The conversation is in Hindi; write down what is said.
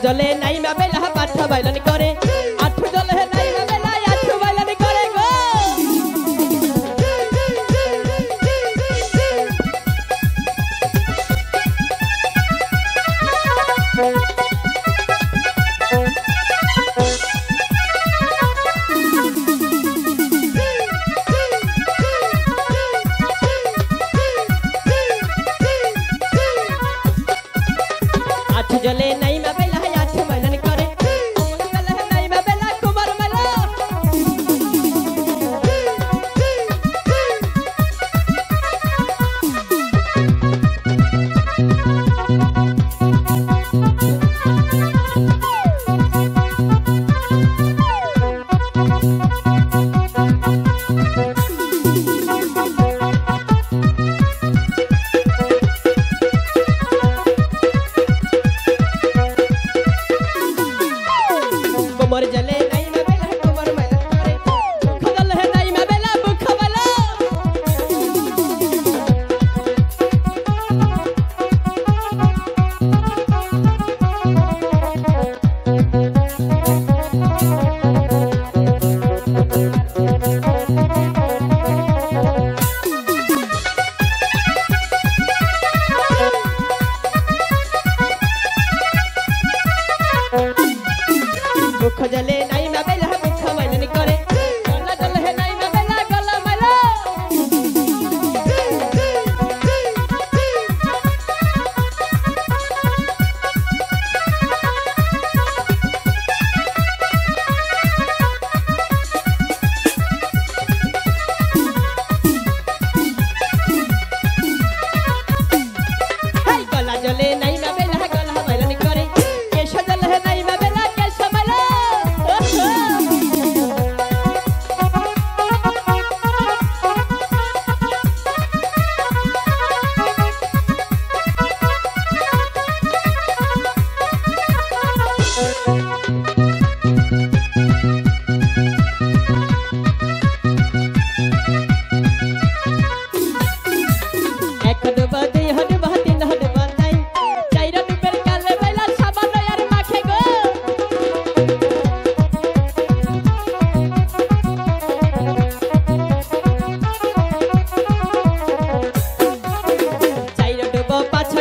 जले नाई मा बेला पाठ बैलन करे आठ जले नाई मा बेला आठ बैलन करे गो आठ जले नाई मा बेला आठ बैलन करे जले नाई मा बेला कुमार मला कुमार जले नाई मा बेला कुमार मला करे खदल है नाई मा बेला बुख वाला बुख जले नाई मा बेला बुख बैलन करे गला जले है नाई मा बेला गला मला हाय गला जले नाई मा बेला गला बैलन करे केश जले है नाई मा बेला केश मला एक डुबा दुई हडुबा तीन हडुबा ताई चार डुबेर काले बेला साबान यार माखे गो चार डुबा पाँच